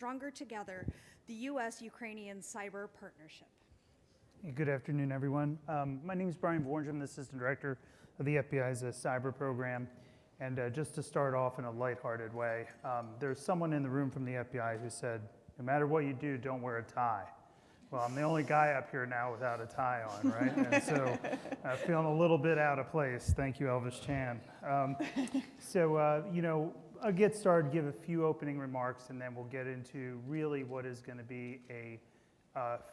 Stronger Together, the U.S.-Ukrainian Cyber Partnership. Good afternoon, everyone. My name is Brian Vornge. I'm the Assistant Director of the FBI's Cyber Program. And just to start off in a lighthearted way, there's someone in the room from the FBI who said, no matter what you do, don't wear a tie. Well, I'm the only guy up here now without a tie on, right? And so feeling a little bit out of place. Thank you, Elvis Chan. I'll get started, give a few opening remarks, and then we'll get into really what is going to be a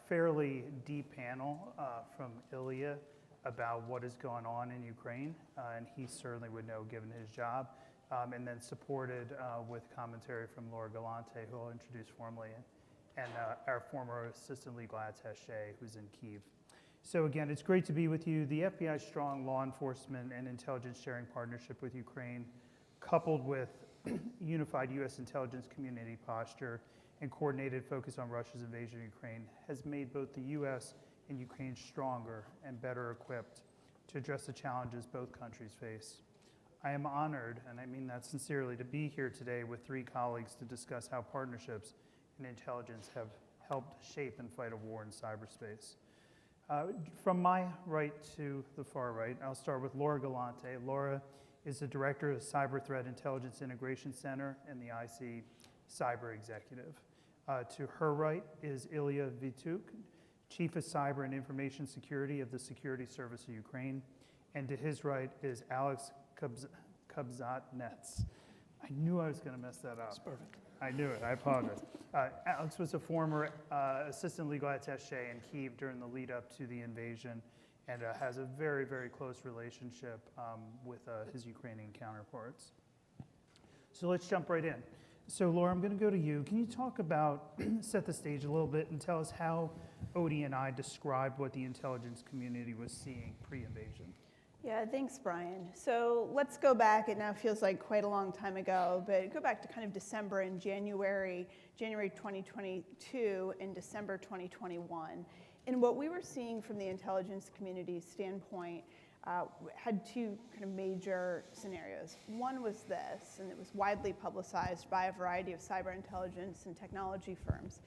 fairly deep panel from Ilya about what is going on in Ukraine, and he certainly would know given his job, and then supported with commentary from Laura Galante, who I'll introduce formally, and our former assistant legal attaché, who's in Kyiv. So again, it's great to be with you. The FBI's strong law enforcement and intelligence sharing partnership with Ukraine, coupled with unified U.S. intelligence community posture and coordinated focus on Russia's invasion of Ukraine, has made both the U.S. and Ukraine stronger and better equipped to address the challenges both countries face. I am honored, and I mean that sincerely, to be here today with three colleagues to discuss how partnerships and intelligence have helped shape and fight a war in cyberspace. From my right to the far right, I'll start with Laura Galante. Laura is the Director of the Cyber Threat Intelligence Integration Center and the IC Cyber Executive. To her right is Ilya Vituk, Chief of Cyber and Information Security of the Security Service of Ukraine. And to his right is Alex Kubzat-Nets. I knew I was going to mess that up. That's perfect. I knew it. I apologize. Alex was a former assistant legal attaché in Kyiv during the lead up to the invasion, and has a very, very close relationship with his Ukrainian counterparts. So let's jump right in. So Laura, I'm going to go to you. Can you talk about, set the stage a little bit and tell us how Odie and I described what the intelligence community was seeing pre-invasion? Yeah, thanks, Brian. So let's go back. It now feels like quite a long time ago, but go back to kind of December and January 2022 and December 2021. And what we were seeing from the intelligence community standpoint had two kind of major scenarios. One was this, and it was widely publicized by a variety of cyber intelligence and technology firms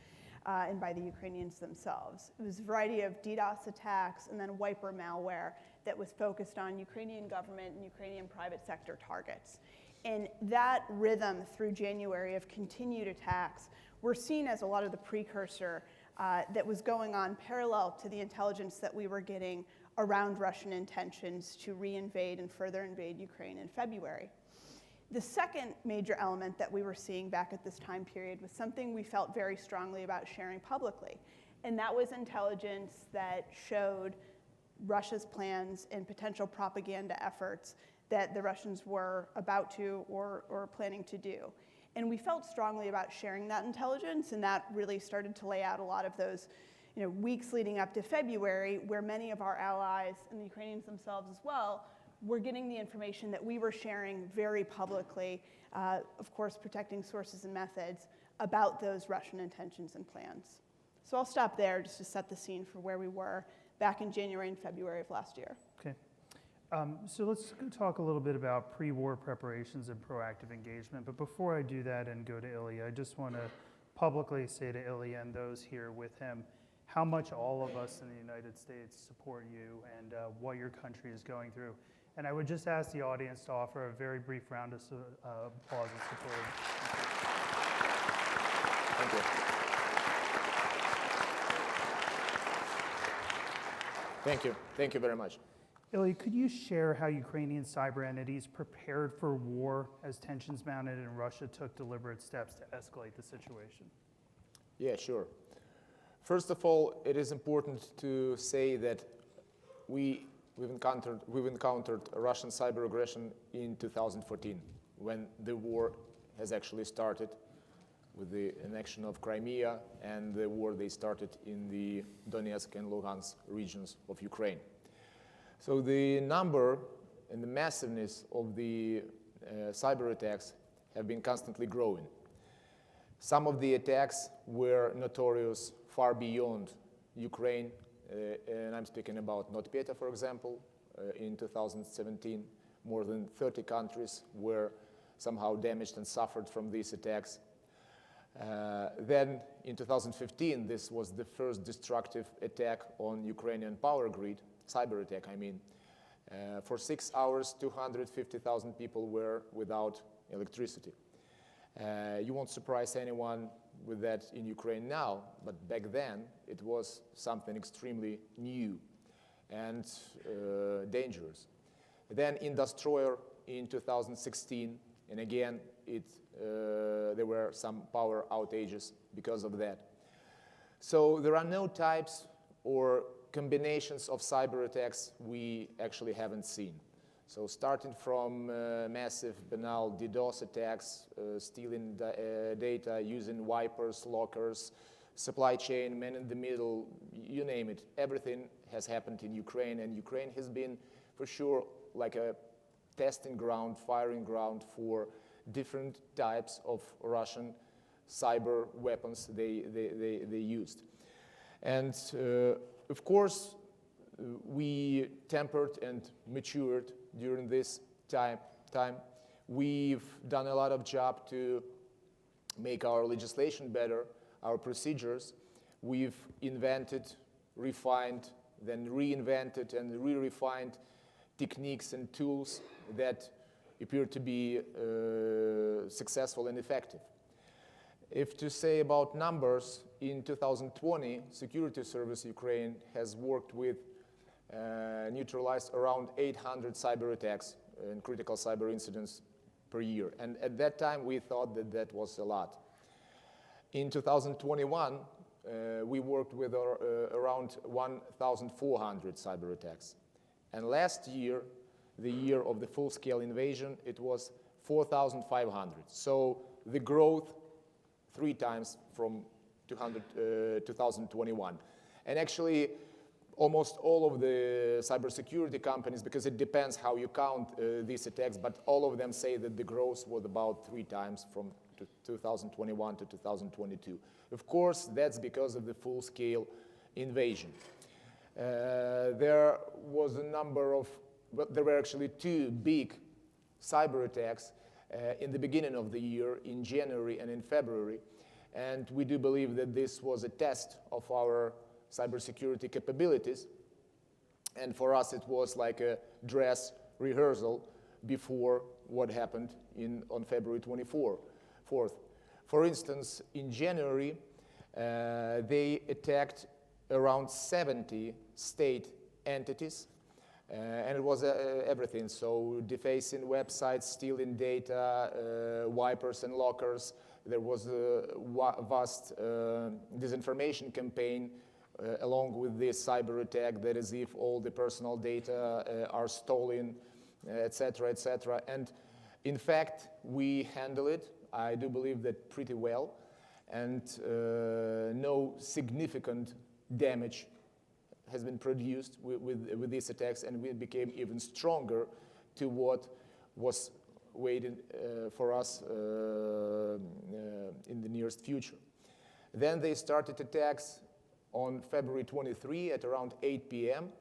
and by the Ukrainians themselves. It was a variety of DDoS attacks and then wiper malware that was focused on Ukrainian government and Ukrainian private sector targets. And that rhythm through January of continued attacks were seen as a lot of the precursor that was going on parallel to the intelligence that we were getting around Russian intentions to reinvade and further invade Ukraine in February. The second major element that we were seeing back at this time period was something we felt very strongly about sharing publicly, and that was intelligence that showed Russia's plans and potential propaganda efforts that the Russians were about to or planning to do. And we felt strongly about sharing that intelligence, and that really started to lay out a lot of those weeks leading up to February, where many of our allies and the Ukrainians themselves as well were getting the information that we were sharing very publicly, of course protecting sources and methods, about those Russian intentions and plans. So I'll stop there just to set the scene for where we were back in January and February of last year. Okay. So let's talk a little bit about pre-war preparations and proactive engagement. But before I do that and go to Ilya, I just want to publicly say to Ilya and those here with him how much all of us in the United States support you and what your country is going through. And I would just ask the audience to offer a very brief round of applause and support. Thank you. Thank you. Thank you very much. Ilya, could you share how Ukrainian cyber entities prepared for war as tensions mounted and Russia took deliberate steps to escalate the situation? Yeah, sure. First of all, it is important to say that we've encountered Russian cyber aggression in 2014, when the war has actually started with the annexion of Crimea and the war they started in the Donetsk and Luhansk regions of Ukraine. So the number and the massiveness of the cyber attacks have been constantly growing. Some of the attacks were notorious far beyond Ukraine, and I'm speaking about NotPetya, for example. In 2017, more than 30 countries were somehow damaged and suffered from these attacks. Then in 2015, this was the first destructive attack on Ukrainian power grid, cyber attack, I mean. For 6 hours, 250,000 people were without electricity. You won't surprise anyone with that in Ukraine now, but back then it was something extremely new and dangerous. Then in Destroyer in 2016, and again, there were some power outages because of that. So there are no types or combinations of cyber attacks we actually haven't seen. So starting from massive, banal DDoS attacks, stealing data, using wipers, lockers, supply chain, man in the middle, you name it. Everything has happened in Ukraine, and Ukraine has been, for sure, like a testing ground, firing ground for different types of Russian cyber weapons they used. And of course, we tempered and matured during this time. We've done a lot of job to make our legislation better, our procedures. We've invented, refined, then reinvented and re-refined techniques and tools that appear to be successful and effective. If to say about numbers, in 2020, Security Service Ukraine has worked with neutralized around 800 cyber attacks and critical cyber incidents per year. And at that time, we thought that that was a lot. In 2021, we worked with around 1,400 cyber attacks. And last year, the year of the full-scale invasion, it was 4,500. So the growth 3 times from 2021. And actually, almost all of the cybersecurity companies, because it depends how you count these attacks, but all of them say that the growth was about 3 times from 2021 to 2022. Of course, that's because of the full-scale invasion. There was a number of, but there were actually 2 big cyber attacks in the beginning of the year, in January and in February. And we do believe that this was a test of our cybersecurity capabilities. And for us, it was like a dress rehearsal before what happened on February 4th. For instance, in January, they attacked around 70 state entities. And it was everything, so defacing websites, stealing data, wipers and lockers. There was a vast disinformation campaign along with this cyber attack, that is if all the personal data are stolen, etc., etc. And in fact, we handle it, I do believe that pretty well, and no significant damage has been produced with these attacks, and we became even stronger to what was waiting for us in the nearest future. Then they started attacks on February 23 at around 8 p.m.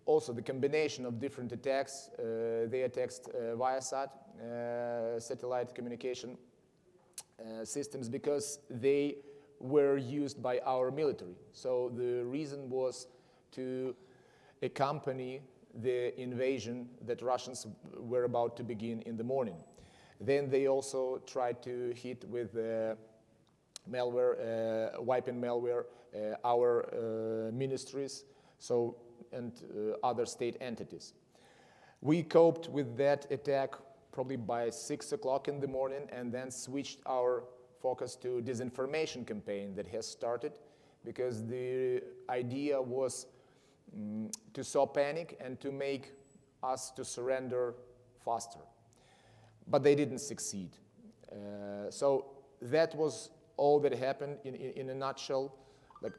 Also, the combination of different attacks, they attacked Viasat satellite communication systems because they were used by our military. So the reason was to accompany the invasion that Russians were about to begin in the morning. Then they also tried to hit with malware, wiping malware, our ministries, and other state entities. We coped with that attack probably by 6 o'clock in the morning, and then switched our focus to disinformation campaign that has started, because the idea was to sow panic and to make us to surrender faster. But they didn't succeed. So that was all that happened in a nutshell, like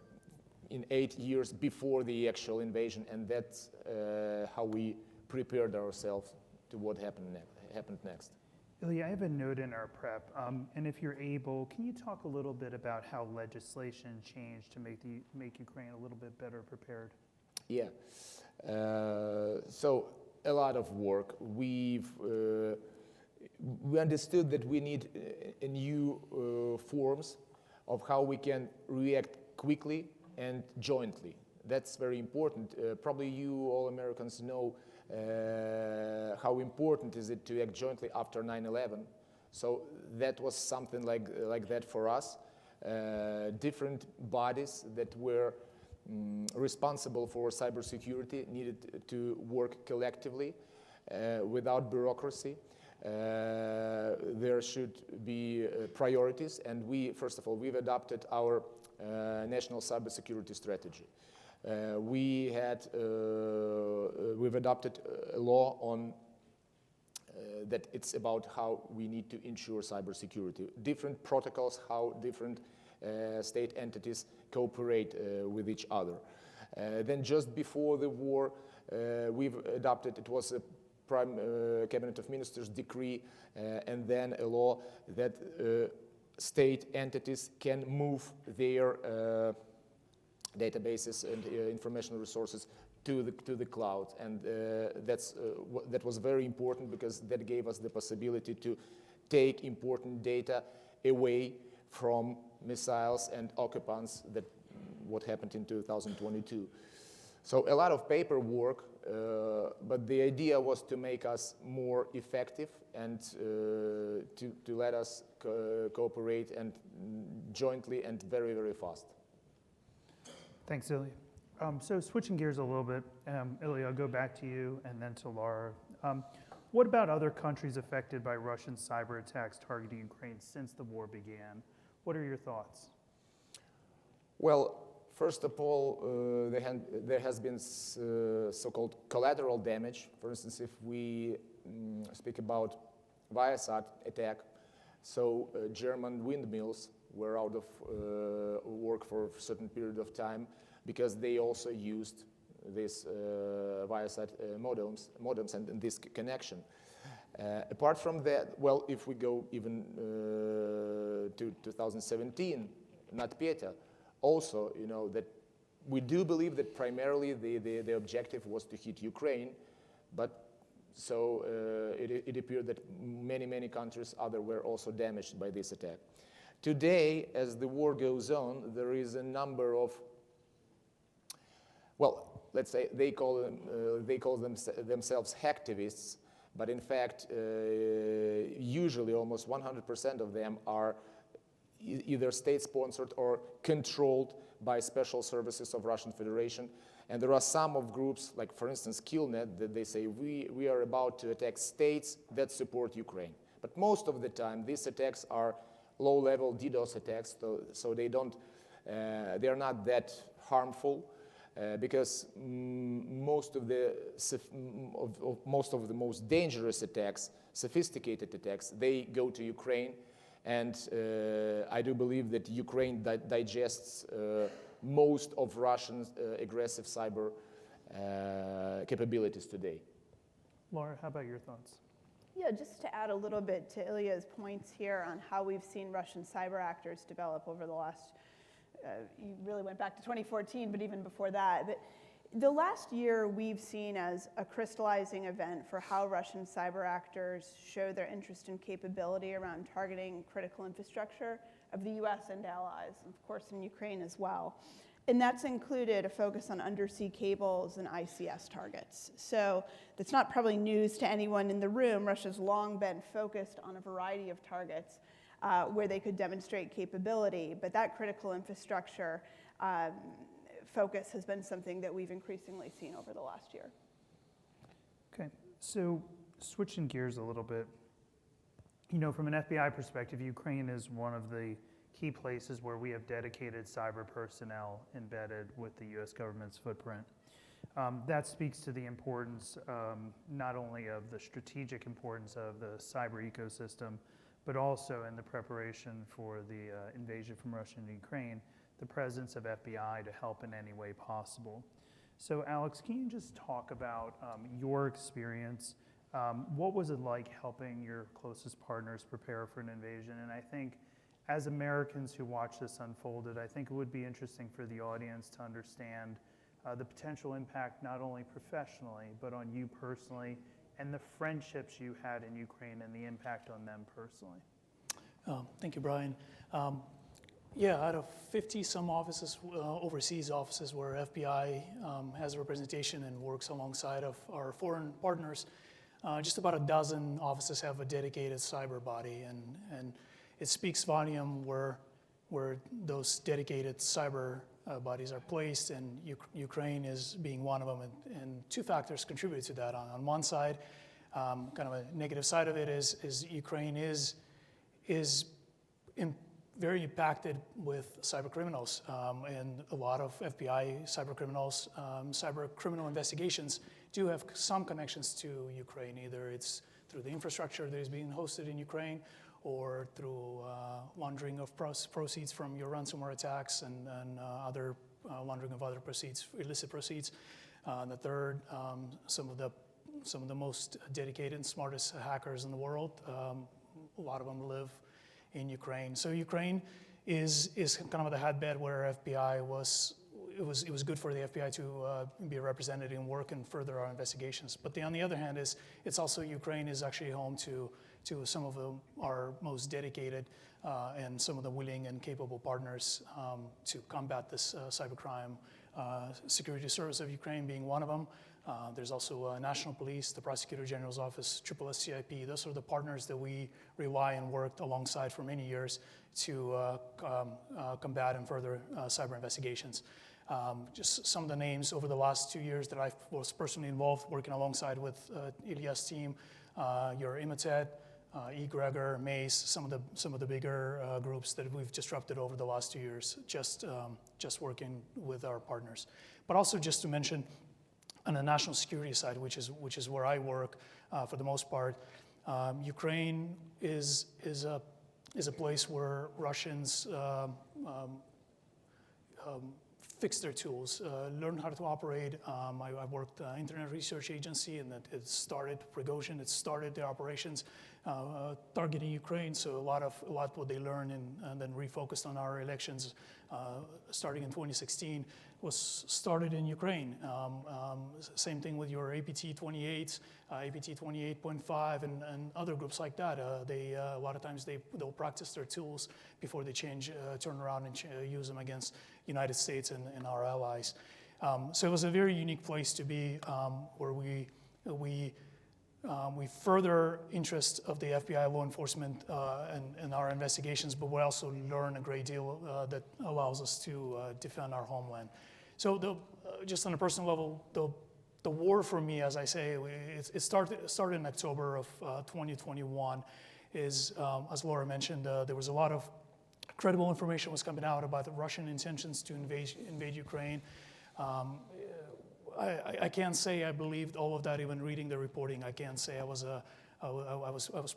in 8 years before the actual invasion, and that's how we prepared ourselves to what happened next. Ilya, I have a note in our prep, and if you're able, can you talk a little bit about how legislation changed to make Ukraine a little bit better prepared? Yeah. So a lot of work. we understood that we need new forms of how we can react quickly and jointly. That's very important. Probably you, all Americans, know how important is it to act jointly after 9/11. So that was something like that for us. Different bodies that were responsible for cybersecurity needed to work collectively without bureaucracy. There should be priorities, and first of all, we've adopted our national cybersecurity strategy. We've adopted a law on that it's about how we need to ensure cybersecurity. Different protocols, how different state entities cooperate with each other. Then just before the war, we've adopted, it was a Cabinet of Ministers decree and then a law that state entities can move their databases and information resources to the cloud, and that was very important because that gave us the possibility to take important data away from missiles and occupants. That what happened in 2022. So a lot of paperwork, but the idea was to make us more effective and to let us cooperate and jointly and very, very fast. Thanks, Ilya. So switching gears a little bit, Ilya, I'll go back to you and then to Laura. What about other countries affected by Russian cyber attacks targeting Ukraine since the war began? What are your thoughts? Well, first of all, there has been so-called collateral damage. For instance, if we speak about Viasat attack, so German windmills were out of work for a certain period of time because they also used this Viasat modems and this connection. Apart from that, well, if we go even to 2017, NotPetya, also, you know, that we do believe that primarily the objective was to hit Ukraine, but so it appeared that many countries other were also damaged by this attack. Today, as the war goes on, there is a number of, well, let's say they call themselves hacktivists, but in fact, usually almost 100% of them are either state-sponsored or controlled by special services of Russian Federation. And there are some of groups, like for instance Killnet, that they say we are about to attack states that support Ukraine. But most of the time, these attacks are low-level DDoS attacks, so they are not that harmful. Because most of the most dangerous attacks, sophisticated attacks, they go to Ukraine, and I do believe that Ukraine digests most of Russia's aggressive cyber capabilities today. Laura, how about your thoughts? Yeah, just to add a little bit to Ilya's points here on how we've seen Russian cyber actors develop over the last you really went back to 2014, but even before that. But the last year we've seen as a crystallizing event for how Russian cyber actors show their interest and capability around targeting critical infrastructure of the US and allies, and of course in Ukraine as well. And that's included a focus on undersea cables and ICS targets. So that's not probably news to anyone in the room. Russia's long been focused on a variety of targets where they could demonstrate capability, but that critical infrastructure focus has been something that we've increasingly seen over the last year. Okay, so switching gears a little bit, you know, from an FBI perspective, Ukraine is one of the key places where we have dedicated cyber personnel embedded with the US government's footprint. That speaks to the importance not only of the strategic importance of the cyber ecosystem, but also in the preparation for the invasion from Russia into Ukraine, the presence of FBI to help in any way possible. So Alex, can you just talk about your experience? What was it like helping your closest partners prepare for an invasion? And I think as Americans who watch this unfolded, I think it would be interesting for the audience to understand the potential impact not only professionally, but on you personally and the friendships you had in Ukraine and the impact on them personally. Thank you, Brian. Yeah, out of 50 some offices, overseas offices where FBI has representation and works alongside of our foreign partners, just about a dozen offices have a dedicated cyber body, and it speaks volume where those dedicated cyber bodies are placed, and Ukraine is being one of them, and two factors contribute to that. On one side, kind of a negative side of it is Ukraine is very impacted with cyber criminals, and a lot of FBI cyber criminals, cyber criminal investigations do have some connections to Ukraine. Either it's through the infrastructure that is being hosted in Ukraine, or through laundering of proceeds from your ransomware attacks and other laundering of other proceeds, illicit proceeds. The third, some of the most dedicated and smartest hackers in the world. A lot of them live in Ukraine. So Ukraine is kind of the hotbed where FBI was. It was good for the FBI to be represented and work and further our investigations. But on the other hand, it's also Ukraine is actually home to some of our most dedicated and some of the willing and capable partners to combat this cybercrime. Security Service of Ukraine being one of them. There's also National Police, the Prosecutor General's Office, SSSCIP. Those are the partners that we rely and worked alongside for many years to combat and further cyber investigations. Just some of the names over the last 2 years that I was personally involved working alongside with Ilya's team, your Imitet, eGregor, Mace, some of the bigger groups that we've disrupted over the last 2 years, just working with our partners. But also just to mention, on the national security side, which is where I work for the most part, Ukraine is a place where Russians fix their tools, learn how to operate. I worked Internet Research Agency, and it started Prigozhin. It started their operations targeting Ukraine. So a lot what they learned and then refocused on our elections, starting in 2016, was started in Ukraine. Same thing with your APT 28, APT 28.5, and other groups like that. They a lot of times they'll practice their tools before they turn around and use them against United States and our allies. So it was a very unique place to be, where we further interest of the FBI law enforcement and our investigations, but we also learn a great deal that allows us to defend our homeland. So just on a personal level, the war for me, as I say, it started in October of 2021. As Laura mentioned, there was a lot of credible information was coming out about the Russian intentions to invade Ukraine. I can't say I believed all of that even reading the reporting. I can't say I was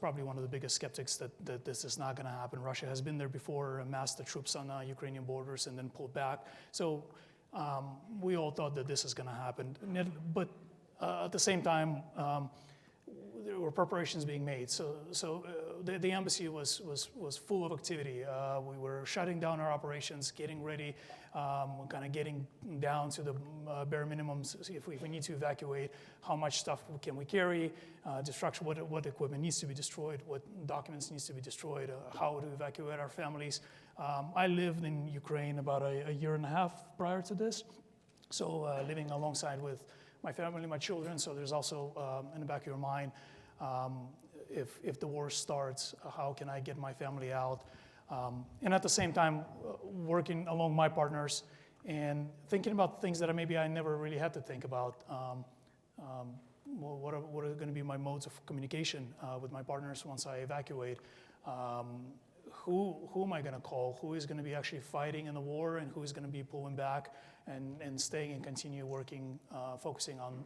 probably one of the biggest skeptics that this is not going to happen. Russia has been there before, amassed the troops on Ukrainian borders and then pulled back. So we all thought that this is going to happen. But at the same time, there were preparations being made. So the embassy was full of activity. We were shutting down our operations, getting ready, kind of getting down to the bare minimums. If we need to evacuate, how much stuff can we carry, destruction, what equipment needs to be destroyed, what documents needs to be destroyed, how to evacuate our families. I lived in Ukraine about a year and a half prior to this, so living alongside with my family, my children. So there's also in the back of your mind, if the war starts, how can I get my family out? And at the same time, working along my partners and thinking about things that maybe I never really had to think about. What are going to be my modes of communication with my partners once I evacuate? Who am I going to call? Who is going to be actually fighting in the war, and who is going to be pulling back and staying and continue working, focusing on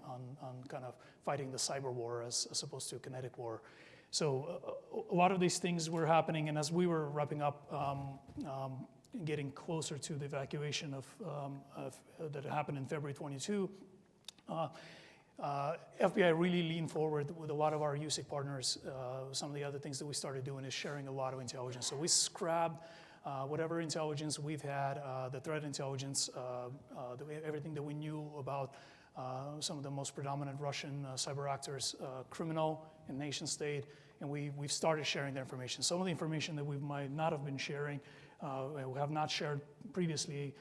kind of fighting the cyber war as opposed to a kinetic war. So a lot of these things were happening, and as we were wrapping up, getting closer to the evacuation that happened in February 22, FBI really leaned forward with a lot of our USIC partners. Some of the other things that we started doing is sharing a lot of intelligence. So we scrabbed whatever intelligence we've had, the threat intelligence, everything that we knew about some of the most predominant Russian cyber actors, criminal and nation state, and we've started sharing the information. Some of the information that we might not have been sharing, we have not shared previously,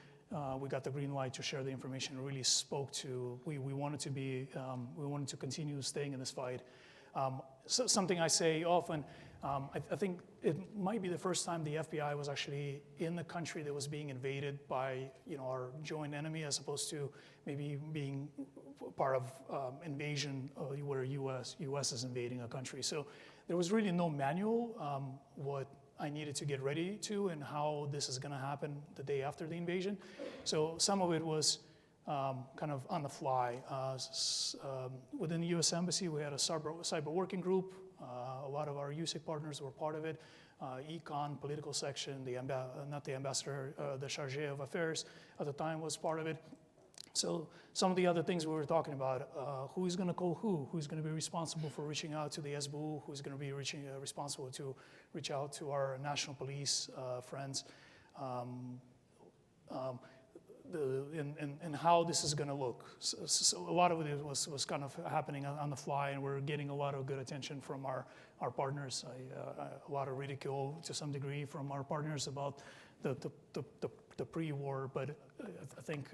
we got the green light to share the information. It really spoke to, we wanted to be, we wanted to continue staying in this fight. So something I say often, I think it might be the first time the FBI was actually in the country that was being invaded by, our joint enemy, as opposed to maybe being part of invasion where U.S. is invading a country. So there was really no manual what I needed to get ready to and how this is going to happen the day after the invasion. So some of it was kind of on the fly. Within the U.S. Embassy, we had a cyber working group. A lot of our USIC partners were part of it. Econ, political section, not the ambassador, the charge of affairs at the time was part of it. So some of the other things we were talking about, who's going to call who's going to be responsible for reaching out to the SBU, who's going to be responsible to reach out to our national police friends, and how this is going to look. So a lot of it was kind of happening on the fly, and we're getting a lot of good attention from our partners. A lot of ridicule to some degree from our partners about the pre-war, but I think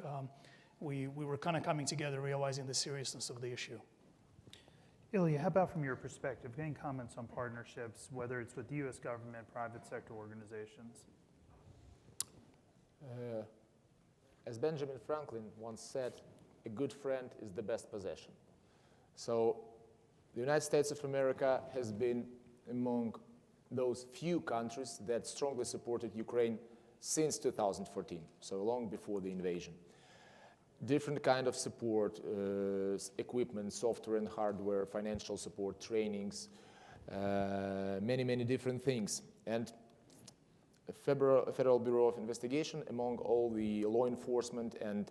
we were kind of coming together, realizing the seriousness of the issue. Ilya, how about from your perspective? Any comments on partnerships, whether it's with the U.S. government, private sector organizations? As Benjamin Franklin once said, a good friend is the best possession. So the United States of America has been among those few countries that strongly supported Ukraine since 2014, so long before the invasion. Different kind of support, equipment, software and hardware, financial support, trainings, many different things. And Federal Bureau of Investigation, among all the law enforcement and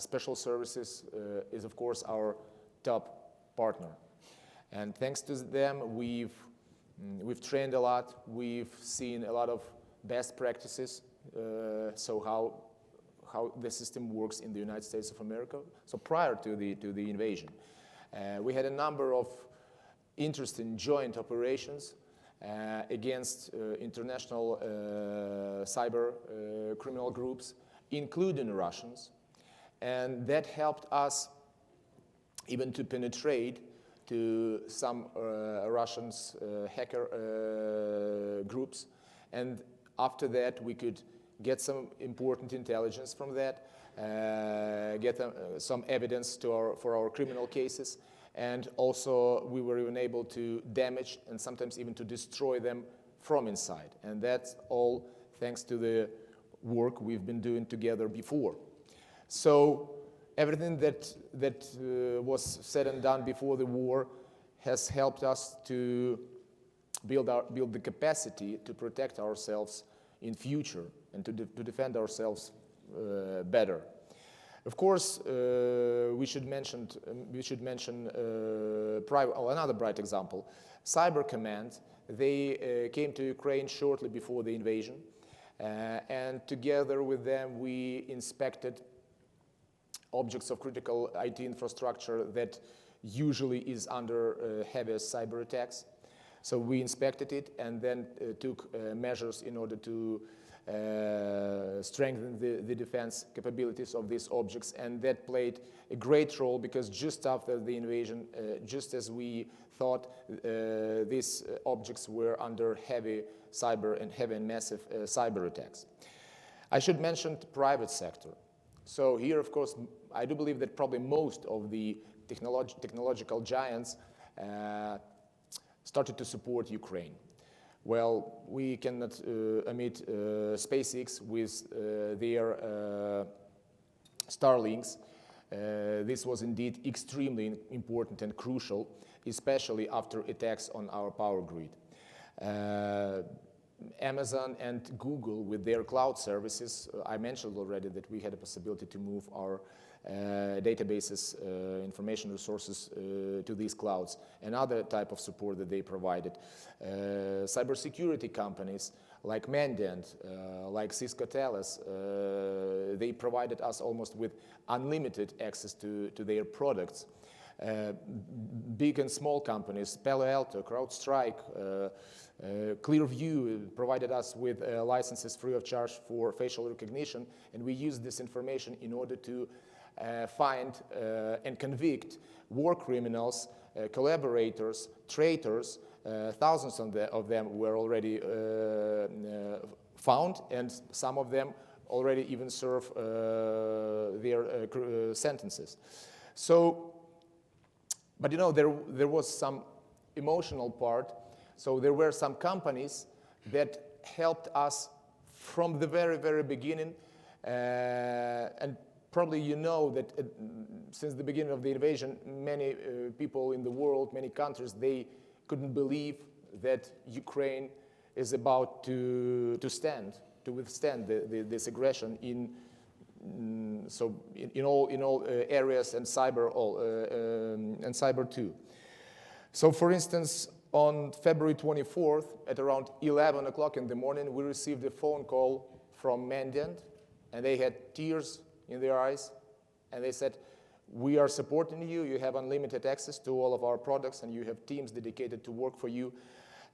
special services, is of course our top partner. And thanks to them, we've trained a lot. We've seen a lot of best practices, so how the system works in the United States of America. So prior to the invasion, we had a number of interesting joint operations against international cyber criminal groups, including Russians, and that helped us even to penetrate to some Russians hacker groups, and after that we could get some important intelligence from that, get some evidence for our criminal cases, and also we were even able to damage and sometimes even to destroy them from inside. And that's all thanks to the work we've been doing together before. So everything that was said and done before the war has helped us to build the capacity to protect ourselves in future and to defend ourselves better. Of course, we should mention another bright example. Cyber Command, they came to Ukraine shortly before the invasion, and together with them we inspected objects of critical IT infrastructure that usually is under heaviest cyber attacks. So we inspected it and then took measures in order to strengthen the defense capabilities of these objects, and that played a great role because just after the invasion, just as we thought these objects were under heavy and massive cyber attacks. I should mention the private sector. So here, of course, I do believe that probably most of the technological giants started to support Ukraine. Well, we cannot omit SpaceX with their Starlinks. This was indeed extremely important and crucial, especially after attacks on our power grid. Amazon and Google with their cloud services, I mentioned already that we had a possibility to move our databases, information resources to these clouds, and other type of support that they provided. Cybersecurity companies like Mandiant, like Cisco Thales, they provided us almost with unlimited access to their products. Big and small companies, Palo Alto, CrowdStrike, Clearview provided us with licenses free of charge for facial recognition, and we used this information in order to find and convict war criminals, collaborators, traitors. Thousands of them were already found, and some of them already even serve their sentences. So, but you know, there was some emotional part. So there were some companies that helped us from the very, very beginning. And probably you know that since the beginning of the invasion, many people in the world, many countries, they couldn't believe that Ukraine is about to withstand this aggression in all areas, and cyber too. So, for instance, on February 24th, at around 11 o'clock in the morning, we received a phone call from Mandiant, and they had tears in their eyes, and they said, "We are supporting you. You have unlimited access to all of our products, and you have teams dedicated to work for you."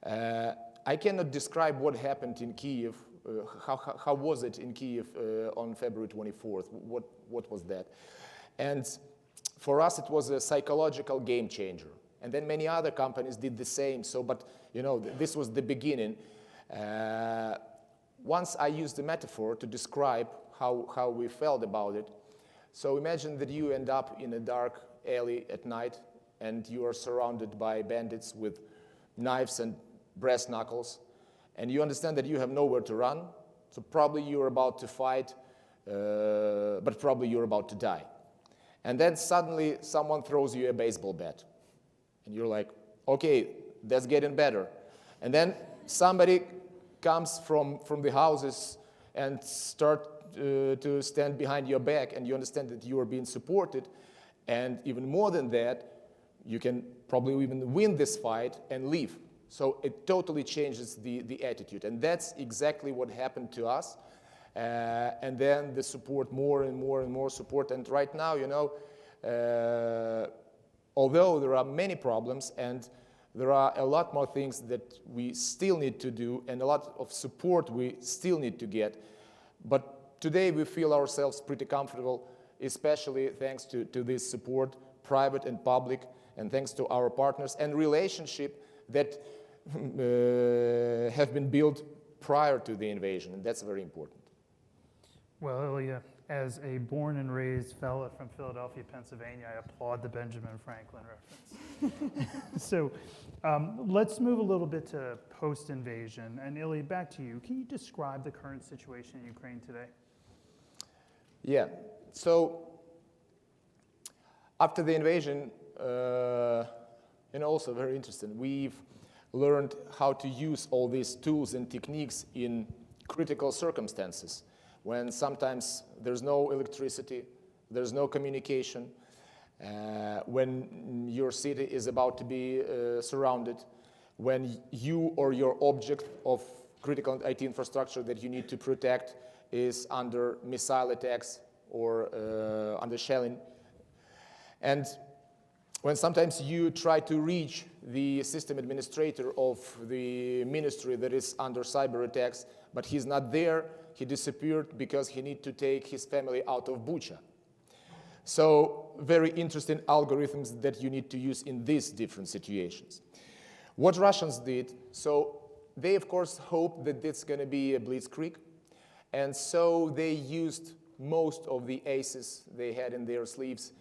I cannot describe what happened in Kyiv. How was it in Kyiv on February 24th? What was that? And for us, it was a psychological game changer. And then many other companies did the same. So, but you know, this was the beginning. Once I used the metaphor to describe how we felt about it. So imagine that you end up in a dark alley at night, and you are surrounded by bandits with knives and brass knuckles, and you understand that you have nowhere to run. So probably you're about to fight, but probably you're about to die. And then suddenly someone throws you a baseball bat. And you're like, okay, that's getting better. And then somebody comes from the houses and start to stand behind your back, and you understand that you are being supported. And even more than that, you can probably even win this fight and leave. So it totally changes the attitude. And that's exactly what happened to us. And then the support, more and more and more support. And right now, you know, although there are many problems and there are a lot more things that we still need to do and a lot of support we still need to get, but today we feel ourselves pretty comfortable, especially thanks to this support, private and public, and thanks to our partners and relationship that have been built prior to the invasion, and that's very important. Well, Ilya, as a born and raised fella from Philadelphia, Pennsylvania, I applaud the Benjamin Franklin reference. So let's move a little bit to post-invasion. And Ilya, back to you. Can you describe the current situation in Ukraine today? Yeah. So after the invasion, and also very interesting, we've learned how to use all these tools and techniques in critical circumstances, when sometimes there's no electricity, there's no communication, when your city is about to be surrounded, when you or your object of critical IT infrastructure that you need to protect is under missile attacks or under shelling. And when sometimes you try to reach the system administrator of the ministry that is under cyber attacks, but he's not there, he disappeared because he needs to take his family out of Bucha. So very interesting algorithms that you need to use in these different situations. What Russians did, so they of course hoped that it's going to be a blitzkrieg, and so they used most of the aces they had in their sleeves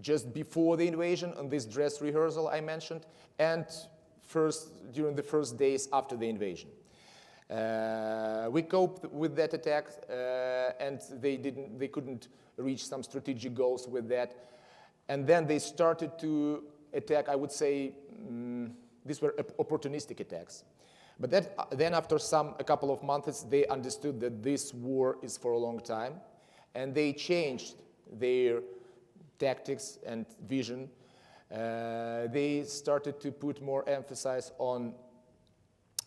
just before the invasion on this dress rehearsal I mentioned, and during the first days after the invasion. We coped with that attack, and they couldn't reach some strategic goals with that. And then they started to attack, I would say, these were opportunistic attacks. But then after a couple of months, they understood that this war is for a long time, and they changed their tactics and vision. They started to put more emphasis on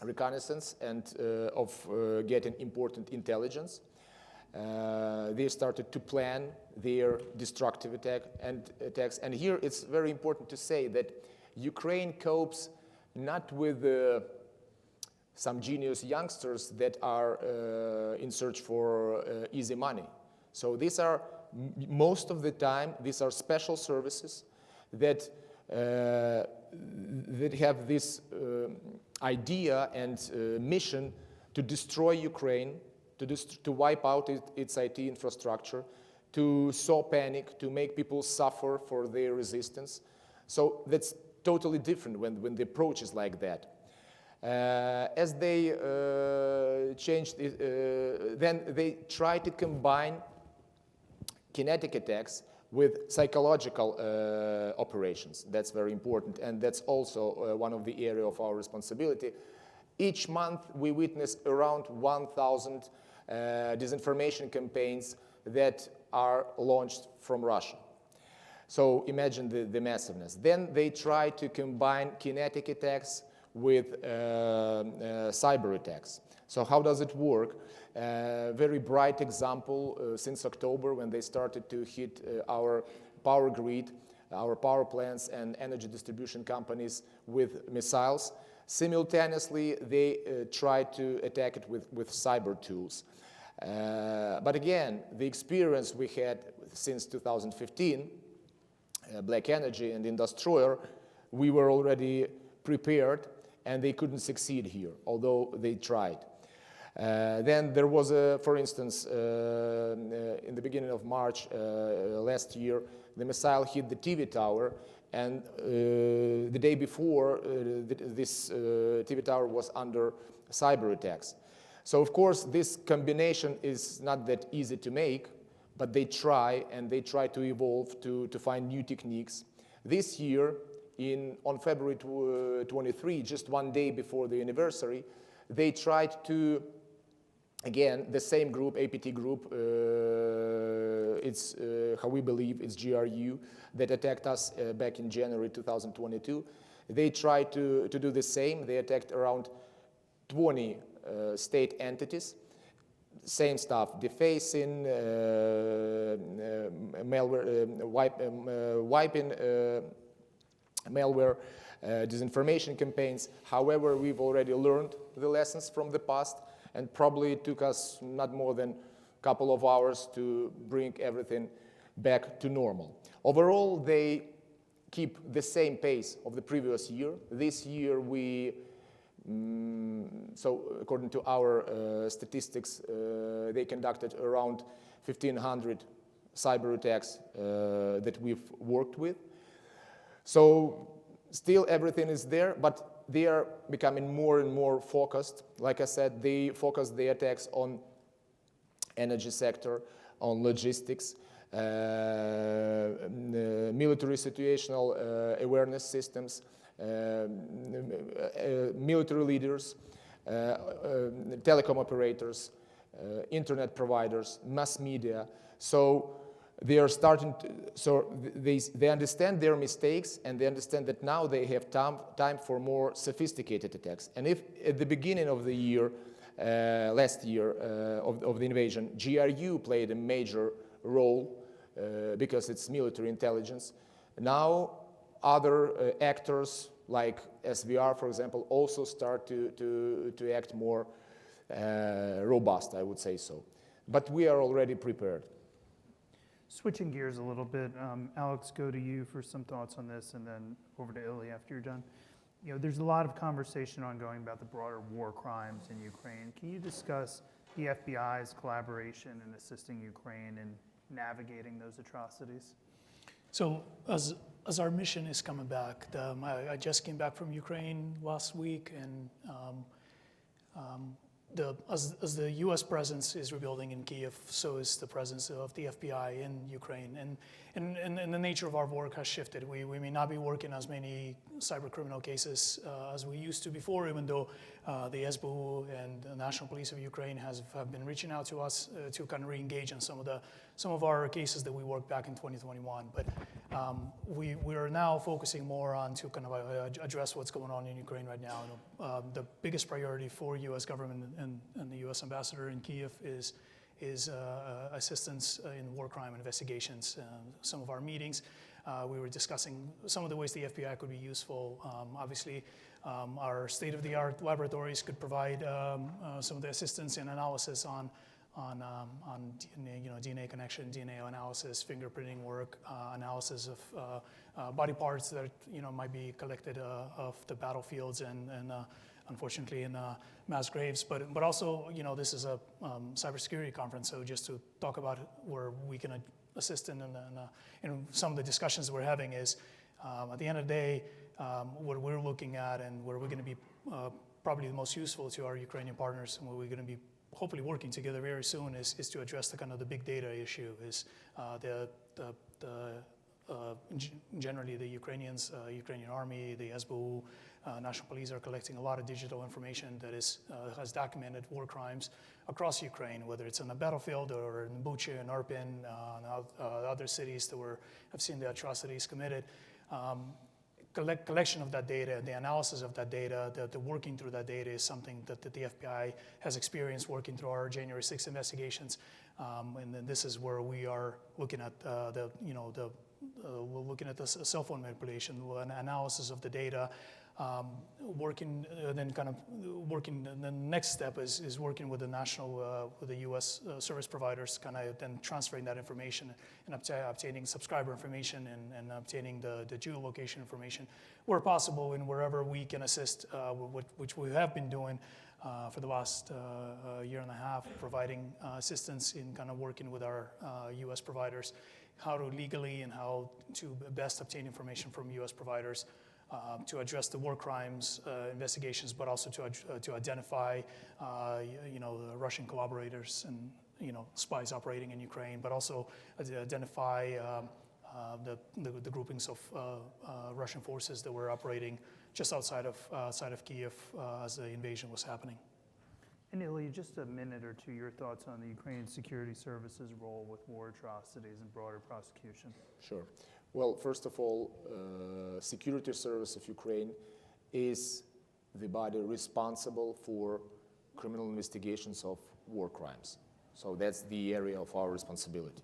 reconnaissance and of getting important intelligence. They started to plan their destructive attacks. And here it's very important to say that Ukraine copes not with some genius youngsters that are in search for easy money. So these are, most of the time, these are special services that that have this idea and mission to destroy Ukraine, to wipe out its IT infrastructure, to sow panic, to make people suffer for their resistance. So that's totally different when the approach is like that. As they changed, then they try to combine kinetic attacks with psychological operations. That's very important, and that's also one of the area of our responsibility. Each month we witness around 1,000 disinformation campaigns that are launched from Russia. So imagine the massiveness. Then they try to combine kinetic attacks with cyber attacks. So how does it work? Very bright example since October, when they started to hit our power grid, our power plants and energy distribution companies with missiles. Simultaneously, they tried to attack it with cyber tools. But again, the experience we had since 2015, Black Energy and Industroyer, we were already prepared, and they couldn't succeed here, although they tried. Then there was, for instance, in the beginning of March last year, the missile hit the TV tower, and the day before, this TV tower was under cyber attacks. So of course, this combination is not that easy to make, but they try, and they try to evolve to find new techniques. This year, on February 23, just one day before the anniversary, they tried to, again, the same group, APT group, it's how we believe it's GRU, that attacked us back in January 2022. They tried to do the same. They attacked around 20 state entities. Same stuff, defacing, malware, wiping malware, disinformation campaigns. However, we've already learned the lessons from the past, and probably it took us not more than a couple of hours to bring everything back to normal. Overall, they keep the same pace of the previous year. This year, so according to our statistics, they conducted around 1,500 cyber attacks that we've worked with. So still everything is there, but they are becoming more and more focused. Like I said, they focus the attacks on energy sector, on logistics, military situational awareness systems, military leaders, telecom operators, internet providers, mass media. So they are starting to, so they understand their mistakes, and they understand that now they have time for more sophisticated attacks. And if at the beginning of the year, last year of the invasion, GRU played a major role because it's military intelligence, now other actors like SVR, for example, also start to act more robust, I would say so. But we are already prepared. Switching gears a little bit, Alex, go to you for some thoughts on this, and then over to Ilya after you're done. You know, there's a lot of conversation ongoing about the broader war crimes in Ukraine. Can you discuss the FBI's collaboration in assisting Ukraine in navigating those atrocities? So as our mission is coming back, I just came back from Ukraine last week, and as the U.S. presence is rebuilding in Kyiv, so is the presence of the FBI in Ukraine, and the nature of our work has shifted. We may not be working as many cyber criminal cases as we used to before, even though the SBU and the National Police of Ukraine have been reaching out to us to kind of re-engage on some of some of our cases that we worked back in 2021. But we are now focusing more on to kind of address what's going on in Ukraine right now. The biggest priority for U.S. government and the U.S. ambassador in Kyiv is assistance in war crime investigations. Some of our meetings, we were discussing some of the ways the FBI could be useful. Obviously, our state-of-the-art laboratories could provide some of the assistance in analysis on DNA, DNA connection, DNA analysis, fingerprinting work, analysis of body parts that might be collected off the battlefields and unfortunately in mass graves. But also, this is a cybersecurity conference, so just to talk about where we can assist in some of the discussions we're having is at the end of the day, what we're looking at and where we're going to be probably the most useful to our Ukrainian partners and where we're going to be hopefully working together very soon is to address the kind of the big data issue. Is generally the Ukrainians, Ukrainian army, the SBU, National Police are collecting a lot of digital information that has documented war crimes across Ukraine, whether it's on the battlefield or in Bucha and Irpin, other cities that have seen the atrocities committed. Collection of that data, the analysis of that data, the working through that data is something that the FBI has experienced working through our January 6th investigations, and then this is where we are looking at we're looking at the cell phone manipulation, analysis of the data, working, and the next step is working with with the U.S. service providers, kind of then transferring that information and obtaining subscriber information and obtaining the geolocation information where possible and wherever we can assist, which we have been doing for the last year and a half, providing assistance in kind of working with our U.S. providers, how to legally and how to best obtain information from U.S. providers to address the war crimes investigations, but also to identify, the Russian collaborators and, spies operating in Ukraine, but also to identify the groupings of Russian forces that were operating just outside of Kyiv as the invasion was happening. And Ilya, just a minute or two, your thoughts on the Ukrainian Security Services role with war atrocities and broader prosecution. Sure. Well, first of all, Security Service of Ukraine is the body responsible for criminal investigations of war crimes. So that's the area of our responsibility.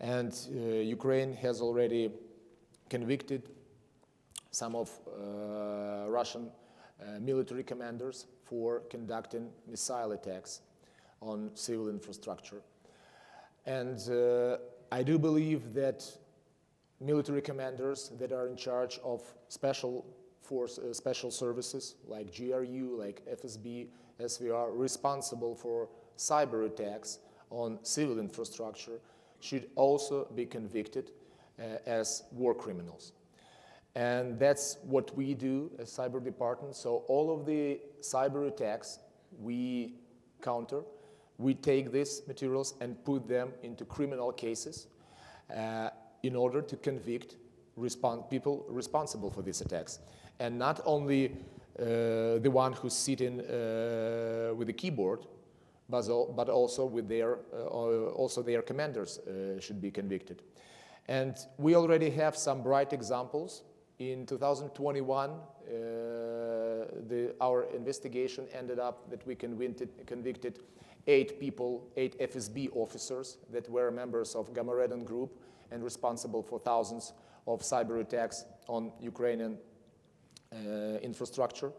And Ukraine has already convicted some of Russian military commanders for conducting missile attacks on civil infrastructure. And I do believe that military commanders that are in charge of special services like GRU, like FSB, SVR, responsible for cyber attacks on civil infrastructure should also be convicted as war criminals. And that's what we do as cyber department. So all of the cyber attacks we counter, we take these materials and put them into criminal cases in order to convict people responsible for these attacks. And not only the one who's sitting with the keyboard, but also with their commanders should be convicted. And we already have some bright examples. In 2021, our investigation ended up that we convicted 8 people, 8 FSB officers that were members of Gamaredon Group and responsible for thousands of cyber attacks on Ukrainian infrastructure.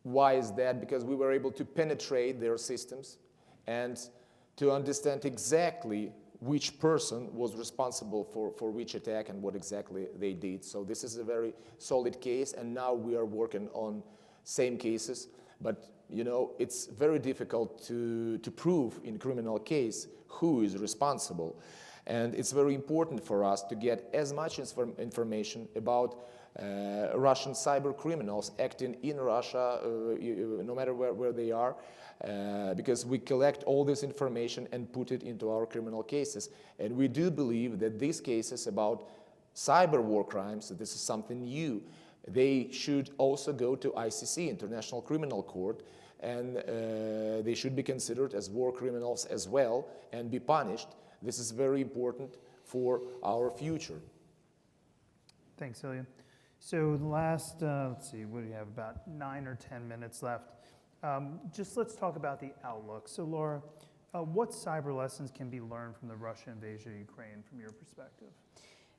Why is that? Because we were able to penetrate their systems and to understand exactly which person was responsible for which attack and what exactly they did. So this is a very solid case, and now we are working on same cases. But it's very difficult to prove in criminal case who is responsible. And it's very important for us to get as much information about Russian cyber criminals acting in Russia, no matter where they are, because we collect all this information and put it into our criminal cases. And we do believe that these cases about cyber war crimes, this is something new, they should also go to ICC, International Criminal Court, and they should be considered as war criminals as well and be punished. This is very important for our future. Thanks, Ilya. So the last, let's see, what do you have, about 9 or 10 minutes left. Just let's talk about the outlook. So Laura, what cyber lessons can be learned from the Russian invasion of Ukraine from your perspective?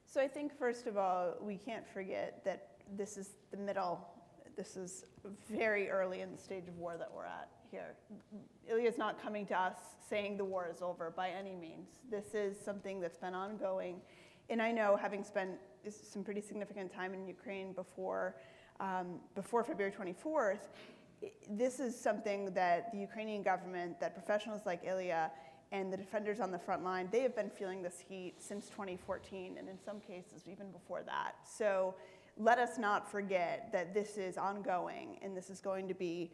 So I think, first of all, we can't forget that this is the middle. This is very early in the stage of war that we're at here. Ilya's not coming to us saying the war is over by any means. This is something that's been ongoing. And I know, having spent some pretty significant time in Ukraine before February 24th, this is something that the Ukrainian government, that professionals like Ilya and the defenders on the front line, they have been feeling this heat since 2014, and in some cases even before that. So let us not forget that this is ongoing, and this is going to be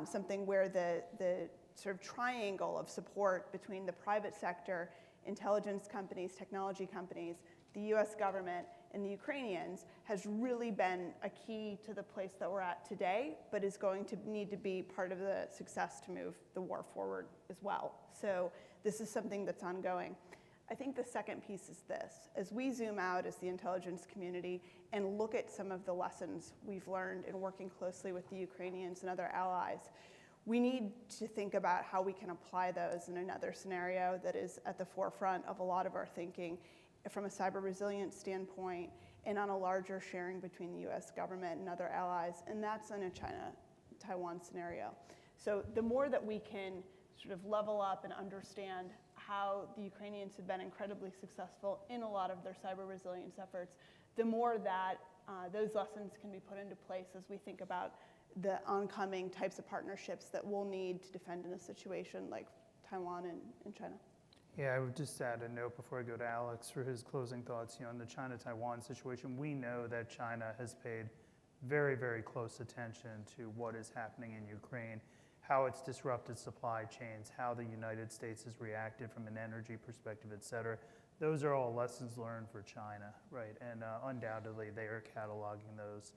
something where the sort of triangle of support between the private sector, intelligence companies, technology companies, the US government, and the Ukrainians has really been a key to the place that we're at today, but is going to need to be part of the success to move the war forward as well. So this is something that's ongoing. I think the second piece is this. As we zoom out as the intelligence community and look at some of the lessons we've learned in working closely with the Ukrainians and other allies, we need to think about how we can apply those in another scenario that is at the forefront of a lot of our thinking from a cyber resilience standpoint and on a larger sharing between the US government and other allies, and that's in a China-Taiwan scenario. So the more that we can sort of level up and understand how the Ukrainians have been incredibly successful in a lot of their cyber resilience efforts, the more that those lessons can be put into place as we think about the oncoming types of partnerships that we'll need to defend in a situation like Taiwan and China. Yeah, I would just add a note before I go to Alex for his closing thoughts. You know, in the China-Taiwan situation, we know that China has paid very, very close attention to what is happening in Ukraine, how it's disrupted supply chains, how the United States has reacted from an energy perspective, et cetera. Those are all lessons learned for China, right? And undoubtedly, they are cataloging those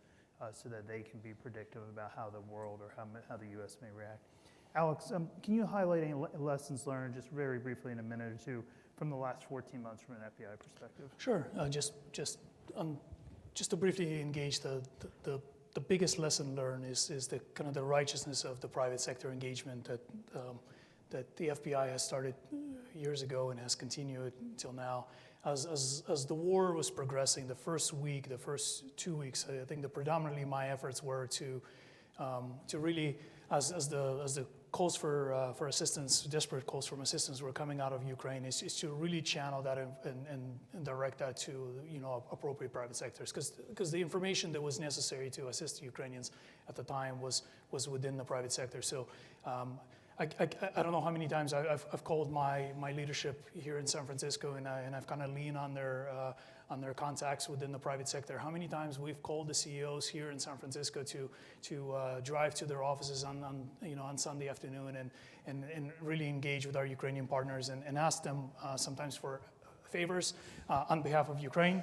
so that they can be predictive about how the world or how the U.S. may react. Alex, can you highlight any lessons learned, just very briefly in a minute or two, from the last 14 months from an FBI perspective? Sure. Just to briefly engage, the biggest lesson learned is the kind of the righteousness of the private sector engagement that the FBI has started years ago and has continued till now. As the war was progressing, the first 2 weeks, I think that predominantly my efforts were to really, as the calls for assistance, desperate calls for assistance were coming out of Ukraine, is to really channel that and direct that to appropriate private sectors, because the information that was necessary to assist the Ukrainians at the time was within the private sector. So I don't know how many times I've called my leadership here in San Francisco, and I've kind of leaned on their contacts within the private sector. How many times we've called the CEOs here in San Francisco to drive to their offices on Sunday afternoon and really engage with our Ukrainian partners and ask them sometimes for favors on behalf of Ukraine,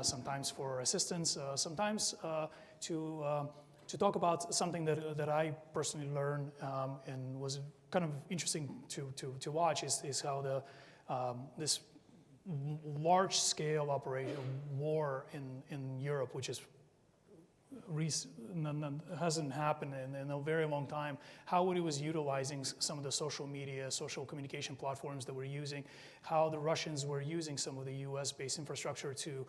sometimes for assistance, sometimes to talk about something that I personally learned and was kind of interesting to watch is how this large-scale operation war in Europe, which hasn't happened in a very long time, how it was utilizing some of the social media, social communication platforms that we're using, how the Russians were using some of the US-based infrastructure to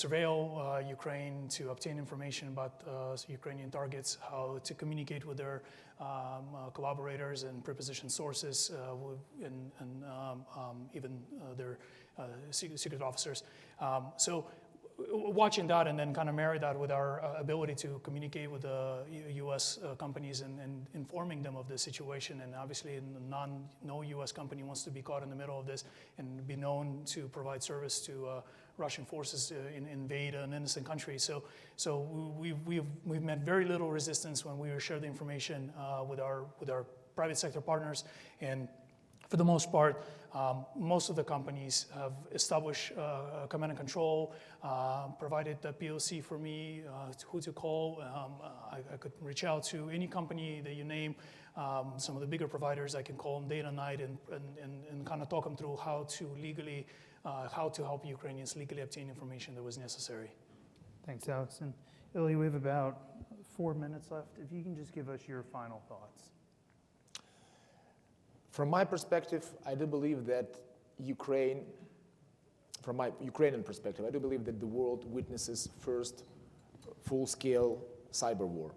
surveil Ukraine, to obtain information about Ukrainian targets, how to communicate with their collaborators and prepositioned sources, and even their secret officers. So watching that and then kind of marry that with our ability to communicate with the U.S. companies and informing them of the situation. And obviously no U.S. company wants to be caught in the middle of this and be known to provide service to Russian forces invade an innocent country. So we've met very little resistance when we shared the information with our private sector partners. And For the most part, most of the companies have established command and control, provided the POC for me, who to call. I could reach out to any company that you name. Some of the bigger providers, I can call them day and night and kind of talk them through how to legally, how to help Ukrainians legally obtain information that was necessary. Thanks, Alex. And Ilya, we have about 4 minutes left. If you can just give us your final thoughts. From my perspective, I do believe that from my Ukrainian perspective, I do believe that the world witnesses first full-scale cyber war.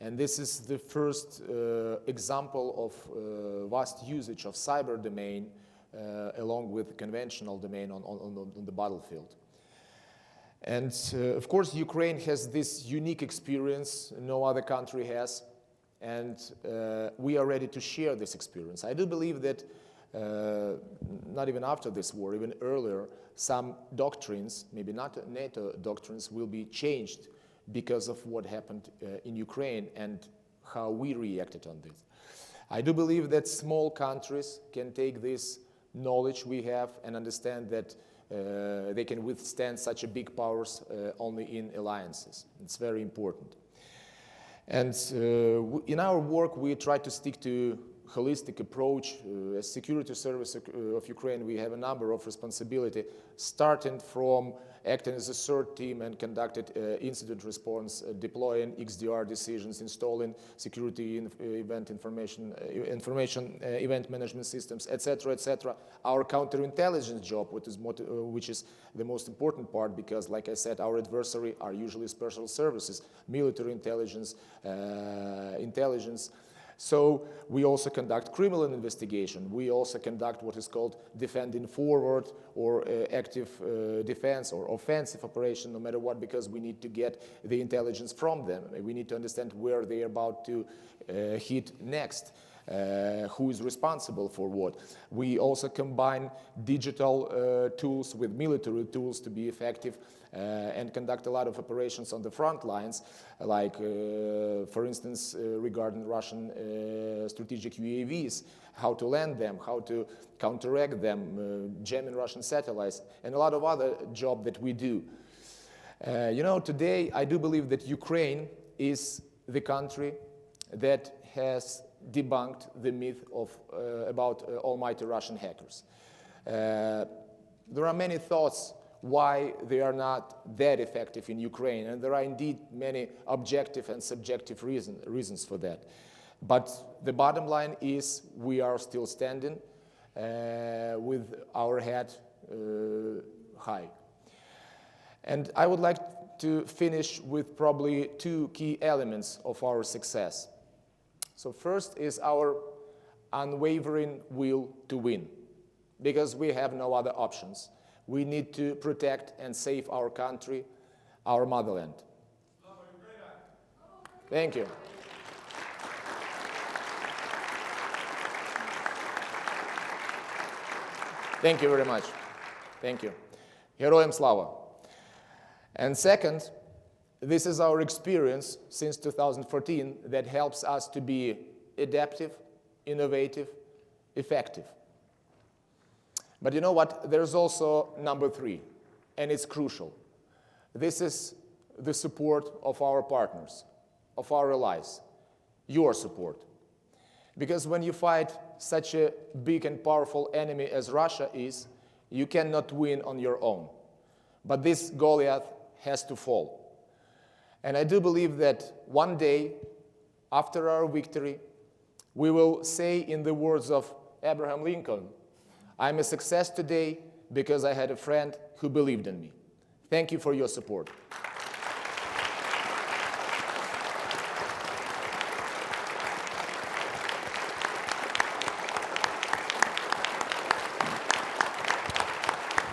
And this is the first example of vast usage of cyber domain along with conventional domain on the battlefield. And of course, Ukraine has this unique experience no other country has. And we are ready to share this experience. I do believe that not even after this war, even earlier, some doctrines, maybe not NATO doctrines, will be changed because of what happened in Ukraine and how we reacted on this. I do believe that small countries can take this knowledge we have and understand that they can withstand such a big powers only in alliances. It's very important. And in our work, we try to stick to holistic approach. As security service of Ukraine, we have a number of responsibility, starting from acting as a third team and conducted incident response, deploying XDR decisions, installing security event event management systems, etc., etc. Our counterintelligence job, which is the most important part, because, like I said, our adversary are usually special services, military intelligence, intelligence. So we also conduct criminal investigation. We also conduct what is called defending forward or active defense or offensive operation, no matter what, because we need to get the intelligence from them. We need to understand where they are about to hit next. Who is responsible for what. We also combine digital tools with military tools to be effective and conduct a lot of operations on the front lines, like, for instance, regarding Russian strategic UAVs, how to land them, how to counteract them, jamming Russian satellites, and a lot of other jobs that we do. Today I do believe that Ukraine is the country that has debunked the myth about almighty Russian hackers. There are many thoughts why they are not that effective in Ukraine, and there are indeed many objective and subjective reasons for that. But the bottom line is we are still standing with our head high. And I would like to finish with probably two key elements of our success. So first is our unwavering will to win, because we have no other options. We need to protect and save our country, our motherland. Thank you. Thank you very much. Thank you. Героям слава. And second, this is our experience since 2014 that helps us to be adaptive, innovative, effective. But you know what? There's also number three, and it's crucial. This is the support of our partners, of our allies, your support. Because when you fight such a big and powerful enemy as Russia is, you cannot win on your own. But this Goliath has to fall. And I do believe that one day, after our victory, we will say in the words of Abraham Lincoln, "I'm a success today because I had a friend who believed in me." Thank you for your support.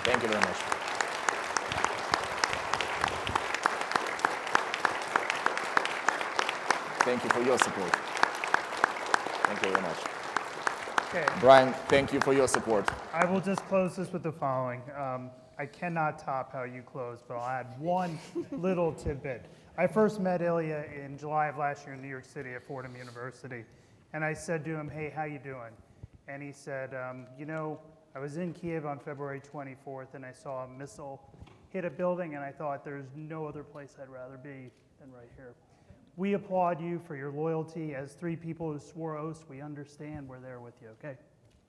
Thank you very much. Thank you for your support. Thank you very much. Okay. Brian, thank you for your support. I will just close this with the following. I cannot top how you close, but I'll add one little tidbit. I first met Ilya in July of last year in New York City at Fordham University, and I said to him, "Hey, how you doing?" and he said, you know, I was in Kiev on February 24th, and I saw a missile hit a building, and I thought there's no other place I'd rather be than right here. We applaud you for your loyalty. As 3 people who swore oaths, we understand we're there with you, okay?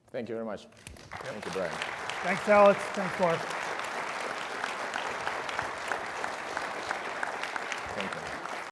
Thank you very much. Thank you, Brian. Thanks, Alex. Thanks, Mark.